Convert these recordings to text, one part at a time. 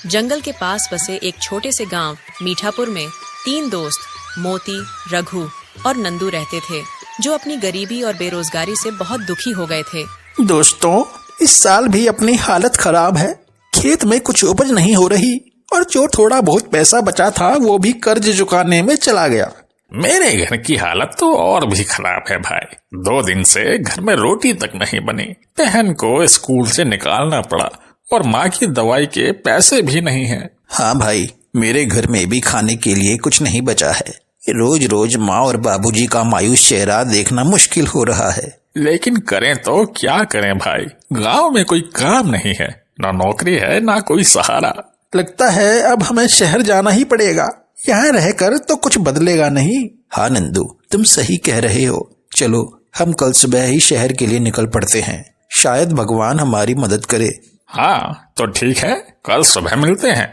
जंगल के पास बसे एक छोटे से गांव मीठापुर में 3 दोस्त मोती, रघु और नंदू रहते थे, जो अपनी गरीबी और बेरोजगारी से बहुत दुखी हो गए थे। दोस्तों, इस साल भी अपनी हालत खराब है। खेत में कुछ उपज नहीं हो रही और जो थोड़ा बहुत पैसा बचा था वो भी कर्ज चुकाने में चला गया। मेरे घर की हालत तो और भी खराब है भाई। 2 दिन से घर में रोटी तक नहीं बनी। बहन को स्कूल से निकालना पड़ा और माँ की दवाई के पैसे भी नहीं हैं। हाँ भाई, मेरे घर में भी खाने के लिए कुछ नहीं बचा है। रोज रोज माँ और बाबूजी का मायूस चेहरा देखना मुश्किल हो रहा है। लेकिन करें तो क्या करें भाई, गांव में कोई काम नहीं है, ना नौकरी है ना कोई सहारा। लगता है अब हमें शहर जाना ही पड़ेगा। यहाँ रहकर तो कुछ बदलेगा नहीं। हाँ नंदू, तुम सही कह रहे हो। चलो हम कल सुबह ही शहर के लिए निकल पड़ते हैं। शायद भगवान हमारी मदद करे। हाँ तो ठीक है, कल सुबह मिलते हैं।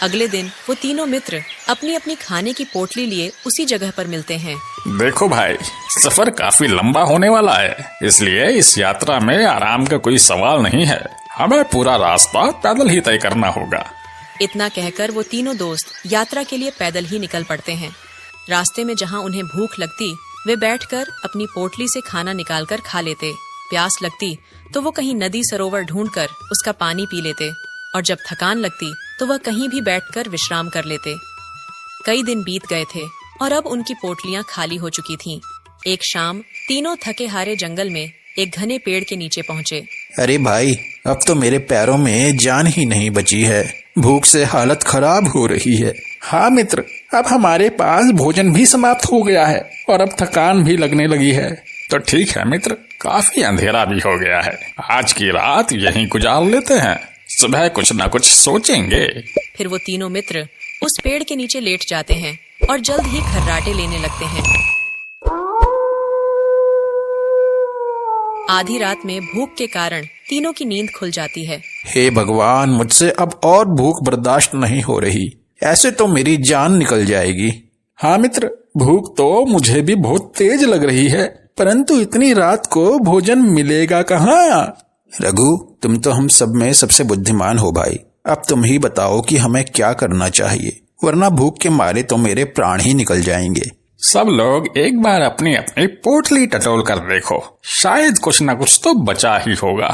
अगले दिन वो तीनों मित्र अपनी अपनी खाने की पोटली लिए उसी जगह पर मिलते हैं। देखो भाई, सफर काफी लंबा होने वाला है, इसलिए इस यात्रा में आराम का कोई सवाल नहीं है। हमें पूरा रास्ता पैदल ही तय करना होगा। इतना कहकर वो तीनों दोस्त यात्रा के लिए पैदल ही निकल पड़ते हैं। रास्ते में जहाँ उन्हें भूख लगती, वे बैठकर अपनी पोटली से खाना निकालकर खा लेते। प्यास लगती तो वो कहीं नदी सरोवर ढूंढकर उसका पानी पी लेते, और जब थकान लगती तो वह कहीं भी बैठकर विश्राम कर लेते। कई दिन बीत गए थे और अब उनकी पोटलियां खाली हो चुकी थीं। एक शाम तीनों थके हारे जंगल में एक घने पेड़ के नीचे पहुंचे। अरे भाई, अब तो मेरे पैरों में जान ही नहीं बची है। भूख से हालत खराब हो रही है। हाँ मित्र, अब हमारे पास भोजन भी समाप्त हो गया है और अब थकान भी लगने लगी है। तो ठीक है मित्र, काफी अंधेरा भी हो गया है। आज की रात यहीं गुजार लेते हैं, सुबह कुछ न कुछ सोचेंगे। फिर वो तीनों मित्र उस पेड़ के नीचे लेट जाते हैं और जल्द ही खर्राटे लेने लगते हैं। आधी रात में भूख के कारण तीनों की नींद खुल जाती है। हे भगवान, मुझसे अब और भूख बर्दाश्त नहीं हो रही। ऐसे तो मेरी जान निकल जाएगी। हाँ मित्र, भूख तो मुझे भी बहुत तेज लग रही है, परंतु इतनी रात को भोजन मिलेगा कहाँ? रघु, तुम तो हम सब में सबसे बुद्धिमान हो भाई। अब तुम ही बताओ कि हमें क्या करना चाहिए, वरना भूख के मारे तो मेरे प्राण ही निकल जाएंगे। सब लोग एक बार अपनी अपनी पोटली टटोल कर देखो, शायद कुछ न कुछ तो बचा ही होगा।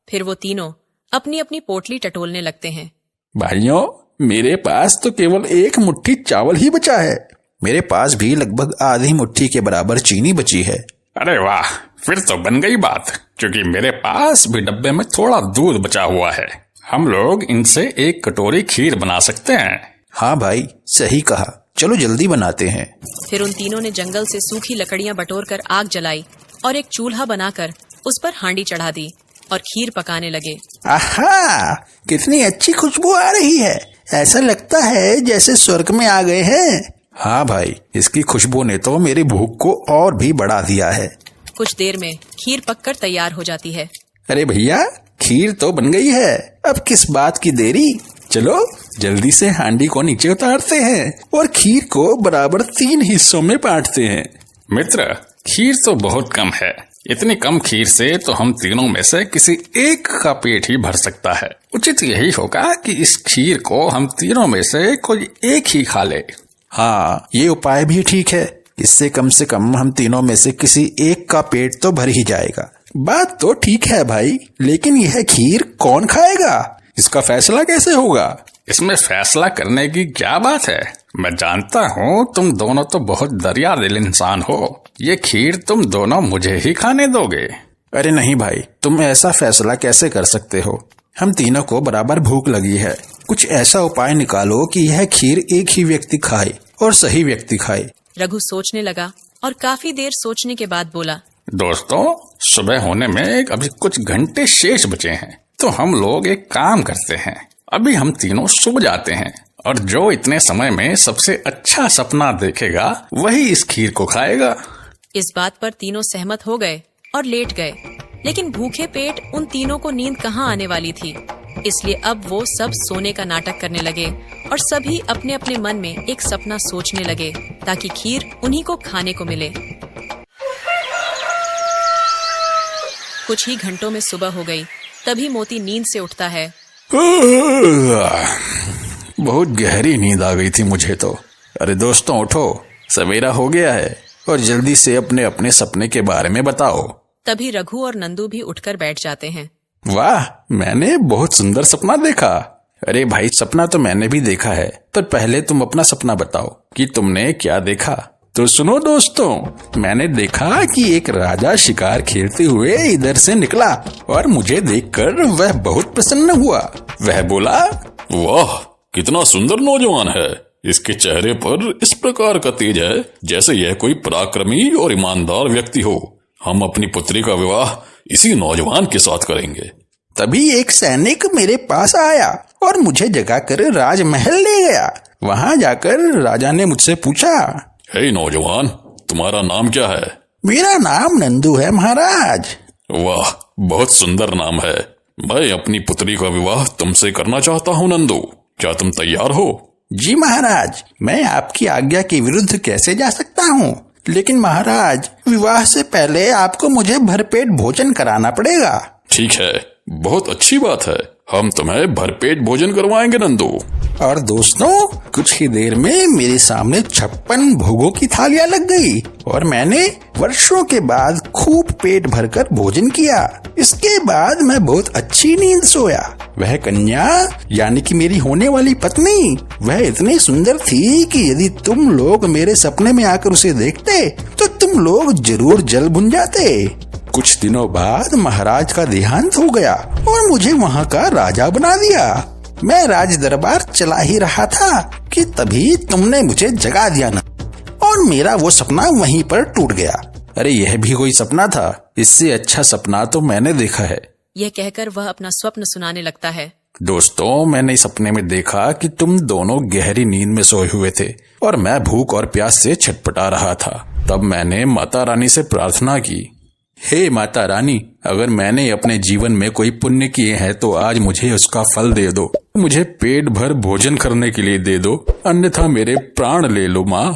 फिर वो तीनों अपनी अपनी पोटली टटोलने लगते हैं। भाइयों, मेरे पास तो केवल 1 मुट्ठी चावल ही बचा है। मेरे पास भी लगभग आधी मुट्ठी के बराबर चीनी बची है। अरे वाह, फिर तो बन गई बात, क्योंकि मेरे पास भी डब्बे में थोड़ा दूध बचा हुआ है। हम लोग इनसे 1 कटोरी खीर बना सकते हैं। हाँ भाई, सही कहा। चलो जल्दी बनाते हैं। फिर उन तीनों ने जंगल से सूखी लकड़ियां बटोरकर आग जलाई और एक चूल्हा बनाकर उस पर हांडी चढ़ा दी और खीर पकाने लगे। आहा, कितनी अच्छी खुशबू आ रही है। ऐसा लगता है जैसे स्वर्ग में आ गए हैं। हाँ भाई, इसकी खुशबू ने तो मेरी भूख को और भी बढ़ा दिया है। कुछ देर में खीर पककर तैयार हो जाती है। अरे भैया, खीर तो बन गई है। अब किस बात की देरी? चलो जल्दी से हांडी को नीचे उतारते हैं और खीर को बराबर 3 हिस्सों में बांटते हैं। मित्र, खीर तो बहुत कम है। इतनी कम खीर से तो हम तीनों में से किसी एक का पेट ही भर सकता है। उचित यही होगा कि इस खीर को हम तीनों में से कोई एक ही खा ले। हाँ, ये उपाय भी ठीक है। इससे कम से कम हम तीनों में से किसी एक का पेट तो भर ही जाएगा। बात तो ठीक है भाई, लेकिन यह खीर कौन खाएगा? इसका फैसला कैसे होगा? इसमें फैसला करने की क्या बात है? मैं जानता हूँ तुम दोनों तो बहुत दरिया दिल इंसान हो। ये खीर तुम दोनों मुझे ही खाने दोगे। अरे नहीं भाई, तुम ऐसा फैसला कैसे कर सकते हो? हम तीनों को बराबर भूख लगी है। कुछ ऐसा उपाय निकालो कि यह खीर एक ही व्यक्ति खाए और सही व्यक्ति खाए। रघु सोचने लगा और काफी देर सोचने के बाद बोला, दोस्तों, सुबह होने में अभी कुछ घंटे शेष बचे हैं, तो हम लोग एक काम करते हैं। अभी हम तीनों सो जाते हैं और जो इतने समय में सबसे अच्छा सपना देखेगा वही इस खीर को खाएगा। इस बात पर तीनों सहमत हो गए और लेट गए। लेकिन भूखे पेट उन तीनों को नींद कहाँ आने वाली थी, इसलिए अब वो सब सोने का नाटक करने लगे और सभी अपने अपने मन में एक सपना सोचने लगे ताकि खीर उन्हीं को खाने को मिले। कुछ ही घंटों में सुबह हो गई तभी मोती नींद से उठता है। बहुत गहरी नींद आ गई थी मुझे तो। अरे दोस्तों उठो, सवेरा हो गया है और जल्दी से अपने अपने सपने के बारे में बताओ। तभी रघु और नंदू भी उठकर बैठ जाते हैं। वाह, मैंने बहुत सुंदर सपना देखा। अरे भाई, सपना तो मैंने भी देखा है, पर पहले तुम अपना सपना बताओ कि तुमने क्या देखा। तो सुनो दोस्तों, मैंने देखा कि एक राजा शिकार खेलते हुए इधर से निकला और मुझे देखकर वह बहुत प्रसन्न हुआ। वह बोला, वाह कितना सुंदर नौजवान है, इसके चेहरे पर इस प्रकार का तेज है जैसे यह कोई पराक्रमी और ईमानदार व्यक्ति हो। हम अपनी पुत्री का विवाह इसी नौजवान के साथ करेंगे। तभी एक सैनिक मेरे पास आया और मुझे जगाकर राजमहल ले गया। वहां जाकर राजा ने मुझसे पूछा, हे नौजवान, तुम्हारा नाम क्या है? मेरा नाम नंदू है महाराज। वाह, बहुत सुंदर नाम है। मैं अपनी पुत्री का विवाह तुमसे करना चाहता हूँ नंदू, क्या तुम तैयार हो? जी महाराज, मैं आपकी आज्ञा के विरुद्ध कैसे जा सकता हूँ? लेकिन महाराज, विवाह से पहले आपको मुझे भरपेट भोजन कराना पड़ेगा। ठीक है, बहुत अच्छी बात है, हम तुम्हें भरपेट भोजन करवाएंगे नंदू। और दोस्तों, कुछ ही देर में मेरे सामने 56 भोगों की थालियां लग गई और मैंने वर्षों के बाद खूब पेट भरकर भोजन किया। इसके बाद मैं बहुत अच्छी नींद सोया। वह कन्या यानी कि मेरी होने वाली पत्नी, वह इतनी सुंदर थी कि यदि तुम लोग मेरे सपने में आकर उसे देखते तो तुम लोग जरूर जल भुन जाते। कुछ दिनों बाद महाराज का देहांत हो गया और मुझे वहाँ का राजा बना दिया। मैं राज दरबार चला ही रहा था कि तभी तुमने मुझे जगा दिया ना, और मेरा वो सपना वहीं पर टूट गया। अरे यह भी कोई सपना था? इससे अच्छा सपना तो मैंने देखा है। यह कहकर वह अपना स्वप्न सुनाने लगता है। दोस्तों, मैंने सपने में देखा कि तुम दोनों गहरी नींद में सोए हुए थे और मैं भूख और प्यास से छटपटा रहा था। तब मैंने माता रानी से प्रार्थना की, हे माता रानी, अगर मैंने अपने जीवन में कोई पुण्य किए हैं तो आज मुझे उसका फल दे दो। मुझे पेट भर भोजन करने के लिए दे दो, अन्यथा मेरे प्राण ले लो माँ।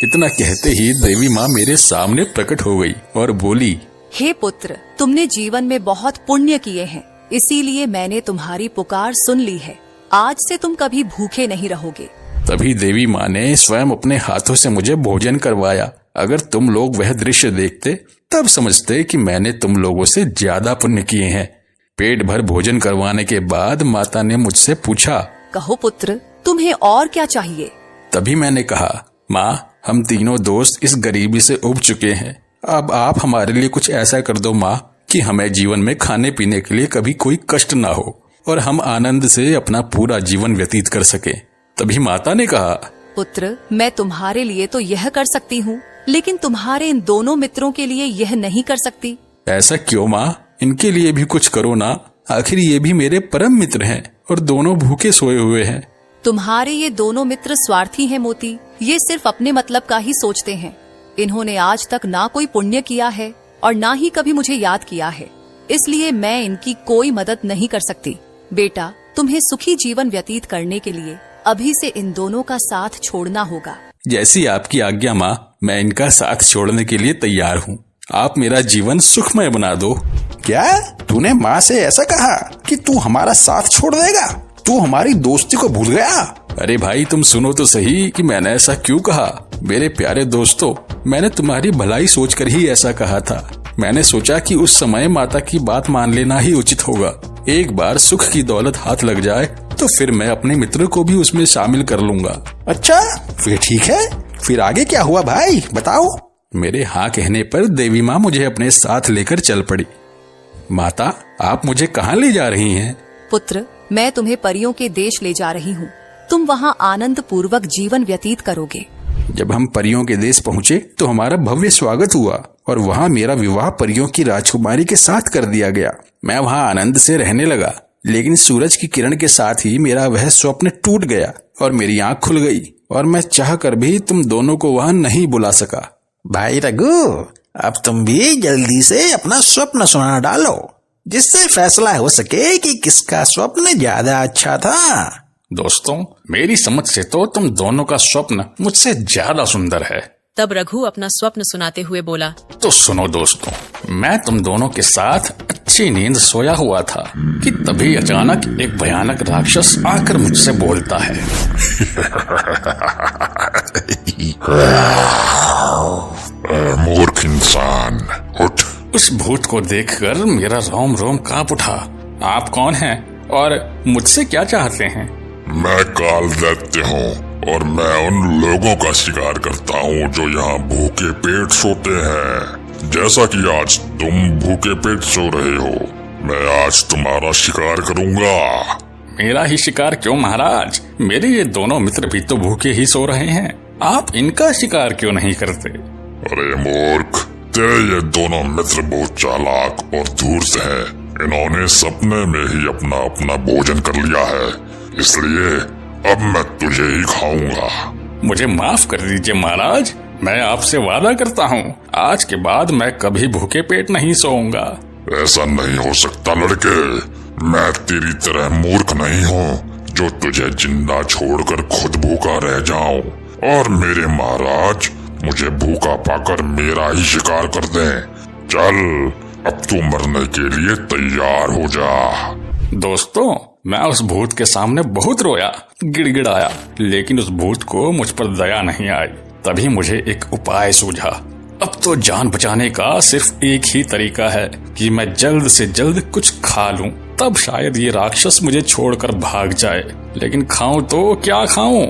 इतना कहते ही देवी माँ मेरे सामने प्रकट हो गई और बोली, हे पुत्र, तुमने जीवन में बहुत पुण्य किए हैं, इसीलिए मैंने तुम्हारी पुकार सुन ली है। आज से तुम कभी भूखे नहीं रहोगे। तभी देवी माँ ने स्वयं अपने हाथों से मुझे भोजन करवाया। अगर तुम लोग वह दृश्य देखते तब समझते कि मैंने तुम लोगों से ज्यादा पुण्य किए हैं। पेट भर भोजन करवाने के बाद माता ने मुझसे पूछा, कहो पुत्र, तुम्हें और क्या चाहिए? तभी मैंने कहा, माँ, हम तीनों दोस्त इस गरीबी से उब चुके हैं। अब आप हमारे लिए कुछ ऐसा कर दो माँ कि हमें जीवन में खाने पीने के लिए कभी कोई कष्ट ना हो और हम आनंद से अपना पूरा जीवन व्यतीत कर सके। तभी माता ने कहा, पुत्र, मैं तुम्हारे लिए तो यह कर सकती हूँ, लेकिन तुम्हारे इन दोनों मित्रों के लिए यह नहीं कर सकती। ऐसा क्यों माँ? इनके लिए भी कुछ करो ना, आखिर ये भी मेरे परम मित्र हैं और दोनों भूखे सोए हुए हैं। तुम्हारे ये दोनों मित्र स्वार्थी हैं मोती, ये सिर्फ अपने मतलब का ही सोचते हैं। इन्होंने आज तक ना कोई पुण्य किया है और ना ही कभी मुझे याद किया है, इसलिए मैं इनकी कोई मदद नहीं कर सकती। बेटा, तुम्हें सुखी जीवन व्यतीत करने के लिए अभी से इन दोनों का साथ छोड़ना होगा। जैसी आपकी आज्ञा माँ, मैं इनका साथ छोड़ने के लिए तैयार हूँ। आप मेरा जीवन सुखमय बना दो। क्या तूने माँ से ऐसा कहा कि तू हमारा साथ छोड़ देगा? तू हमारी दोस्ती को भूल गया? अरे भाई, तुम सुनो तो सही कि मैंने ऐसा क्यों कहा। मेरे प्यारे दोस्तों, मैंने तुम्हारी भलाई सोचकर ही ऐसा कहा था। मैंने सोचा कि उस समय माता की बात मान लेना ही उचित होगा। एक बार सुख की दौलत हाथ लग जाए तो फिर मैं अपने मित्र को भी उसमें शामिल कर लूंगा। अच्छा, फिर ठीक है। फिर आगे क्या हुआ भाई, बताओ। मेरे हाँ कहने पर देवी माँ मुझे अपने साथ लेकर चल पड़ी। माता, आप मुझे कहाँ ले जा रही हैं? पुत्र, मैं तुम्हें परियों के देश ले जा रही हूँ। तुम वहाँ आनंद पूर्वक जीवन व्यतीत करोगे। जब हम परियों के देश पहुँचे तो हमारा भव्य स्वागत हुआ और वहाँ मेरा विवाह परियों की राजकुमारी के साथ कर दिया गया। मैं वहाँ आनंद से रहने लगा, लेकिन सूरज की किरण के साथ ही मेरा वह स्वप्न टूट गया और मेरी आंख खुल गई और मैं चाह कर भी तुम दोनों को वहाँ नहीं बुला सका। भाई रघु, अब तुम भी जल्दी से अपना स्वप्न सुना डालो, जिससे फैसला हो सके कि किसका स्वप्न ज्यादा अच्छा था। दोस्तों, मेरी समझ से तो तुम दोनों का स्वप्न मुझसे ज्यादा सुंदर है। तब रघु अपना स्वप्न सुनाते हुए बोला, तो सुनो दोस्तों, मैं तुम दोनों के साथ अच्छे अच्छी नींद सोया हुआ था कि तभी अचानक एक भयानक राक्षस आकर मुझसे बोलता है। मूर्ख इंसान, उठ। उस भूत को देखकर मेरा रोम रोम कांप उठा। आप कौन हैं और मुझसे क्या चाहते हैं? मैं काल दैत्य हूँ और मैं उन लोगों का शिकार करता हूँ जो यहाँ भूखे पेट सोते हैं। जैसा कि आज तुम भूखे पेट सो रहे हो, मैं आज तुम्हारा शिकार करूँगा। मेरा ही शिकार क्यों महाराज? मेरे ये दोनों मित्र भी तो भूखे ही सो रहे हैं। आप इनका शिकार क्यों नहीं करते? अरे मूर्ख, तेरे ये दोनों मित्र बहुत चालाक और धूर्त हैं। इन्होंने सपने में ही अपना अपना भोजन कर लिया है, इसलिए अब मैं तुझे ही खाऊंगा। मुझे माफ कर दीजिए महाराज, मैं आपसे वादा करता हूँ आज के बाद मैं कभी भूखे पेट नहीं सोऊंगा। ऐसा नहीं हो सकता लड़के, मैं तेरी तरह मूर्ख नहीं हूँ जो तुझे जिंदा छोड़कर खुद भूखा रह जाऊं और मेरे महाराज मुझे भूखा पाकर मेरा ही शिकार कर दें। चल, अब तू मरने के लिए तैयार हो जा। दोस्तों, मैं उस भूत के सामने बहुत रोया, गिड़गिड़ाया, लेकिन उस भूत को मुझ पर दया नहीं आई। तभी मुझे एक उपाय सूझा। अब तो जान बचाने का सिर्फ एक ही तरीका है कि मैं जल्द से जल्द कुछ खा लूं, तब शायद ये राक्षस मुझे छोड़कर भाग जाए। लेकिन खाऊं तो क्या खाऊं?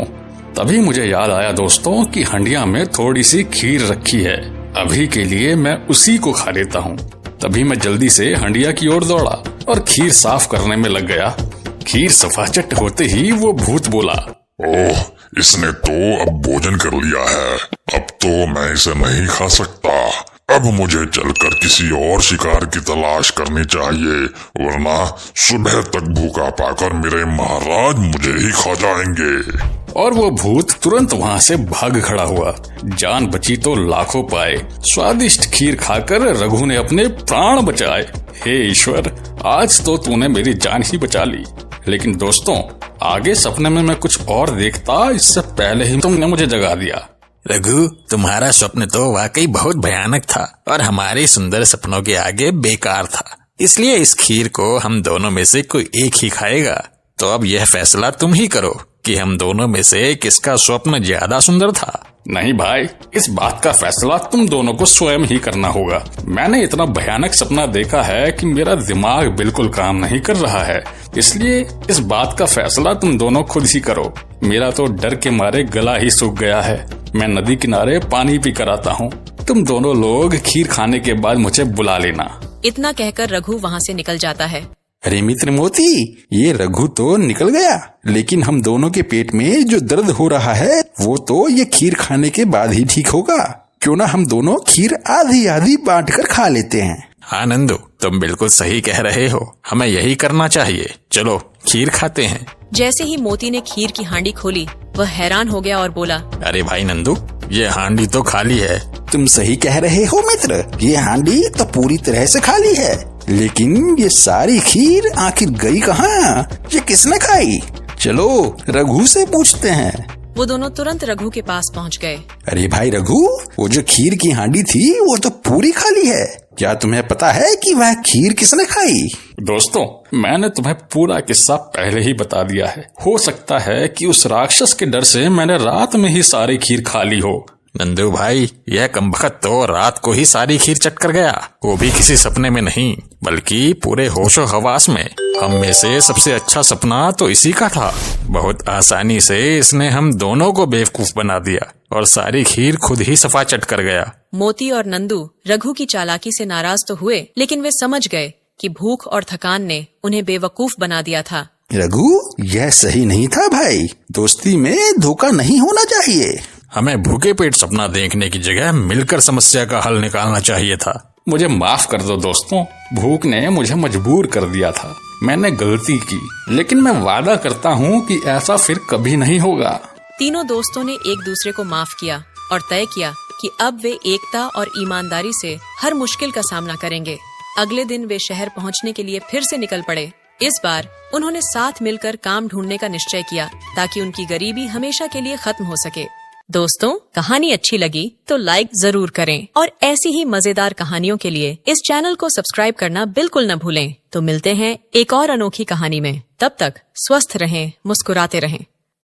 तभी मुझे याद आया दोस्तों कि हंडिया में थोड़ी सी खीर रखी है, अभी के लिए मैं उसी को खा लेता हूँ। तभी मैं जल्दी से हंडिया की ओर दौड़ा और खीर साफ करने में लग गया। खीर सफाचट होते ही वो भूत बोला, ओह, इसने तो अब भोजन कर लिया है, अब तो मैं इसे नहीं खा सकता। अब मुझे चलकर किसी और शिकार की तलाश करनी चाहिए, वरना सुबह तक भूखा पाकर मेरे महाराज मुझे ही खा जाएंगे। और वो भूत तुरंत वहाँ से भाग खड़ा हुआ। जान बची तो लाखों पाए। स्वादिष्ट खीर खाकर रघु ने अपने प्राण बचाए। हे ईश्वर, आज तो तूने मेरी जान ही बचा ली। लेकिन दोस्तों, आगे सपने में मैं कुछ और देखता, इससे पहले ही तुमने मुझे जगा दिया। रघु, तुम्हारा स्वप्न तो वाकई बहुत भयानक था और हमारे सुंदर सपनों के आगे बेकार था। इसलिए इस खीर को हम दोनों में से कोई एक ही खाएगा। तो अब यह फैसला तुम ही करो कि हम दोनों में से किसका स्वप्न ज्यादा सुंदर था। नहीं भाई, इस बात का फैसला तुम दोनों को स्वयं ही करना होगा। मैंने इतना भयानक सपना देखा है कि मेरा दिमाग बिल्कुल काम नहीं कर रहा है, इसलिए इस बात का फैसला तुम दोनों खुद ही करो। मेरा तो डर के मारे गला ही सूख गया है। मैं नदी किनारे पानी पी कर आता हूँ। तुम दोनों लोग खीर खाने के बाद मुझे बुला लेना। इतना कहकर रघु वहाँ से निकल जाता है। अरे मित्र मोती, ये रघु तो निकल गया, लेकिन हम दोनों के पेट में जो दर्द हो रहा है वो तो ये खीर खाने के बाद ही ठीक होगा। क्यों ना हम दोनों खीर आधी आधी बांट कर खा लेते हैं। हाँ नंदू, तुम बिल्कुल सही कह रहे हो, हमें यही करना चाहिए। चलो खीर खाते हैं। जैसे ही मोती ने खीर की हांडी खोली, वह हैरान हो गया और बोला, अरे भाई नंदू, ये हांडी तो खाली है। तुम सही कह रहे हो मित्र, ये हांडी तो पूरी तरह से खाली है, लेकिन ये सारी खीर आखिर गई कहाँ? ये किसने खाई? चलो रघु से पूछते हैं। वो दोनों तुरंत रघु के पास पहुँच गए। अरे भाई रघु, वो जो खीर की हांडी थी वो तो पूरी खाली है। क्या तुम्हें पता है कि वह खीर किसने खाई? दोस्तों, मैंने तुम्हें पूरा किस्सा पहले ही बता दिया है। हो सकता है कि उस राक्षस के डर से मैंने रात में ही सारी खीर खा ली हो। नंदू भाई, यह कमबख्त तो रात को ही सारी खीर चट कर गया, वो भी किसी सपने में नहीं, बल्कि पूरे होशो हवास में। हम में से सबसे अच्छा सपना तो इसी का था। बहुत आसानी से इसने हम दोनों को बेवकूफ बना दिया और सारी खीर खुद ही सफा चट कर गया। मोती और नंदू रघु की चालाकी से नाराज तो हुए, लेकिन वे समझ गए कि भूख और थकान ने उन्हें बेवकूफ बना दिया था। रघु, यह सही नहीं था भाई। दोस्ती में धोखा नहीं होना चाहिए। हमें भूखे पेट सपना देखने की जगह मिलकर समस्या का हल निकालना चाहिए था। मुझे माफ कर दो दोस्तों, भूख ने मुझे मजबूर कर दिया था। मैंने गलती की, लेकिन मैं वादा करता हूँ कि ऐसा फिर कभी नहीं होगा। तीनों दोस्तों ने एक दूसरे को माफ किया और तय किया कि अब वे एकता और ईमानदारी से हर मुश्किल का सामना करेंगे। अगले दिन वे शहर पहुँचने के लिए फिर से निकल पड़े। इस बार उन्होंने साथ मिलकर काम ढूंढने का निश्चय किया ताकि उनकी गरीबी हमेशा के लिए खत्म हो सके। दोस्तों, कहानी अच्छी लगी तो लाइक जरूर करें और ऐसी ही मजेदार कहानियों के लिए इस चैनल को सब्सक्राइब करना बिल्कुल न भूलें। तो मिलते हैं एक और अनोखी कहानी में। तब तक स्वस्थ रहें, मुस्कुराते रहें।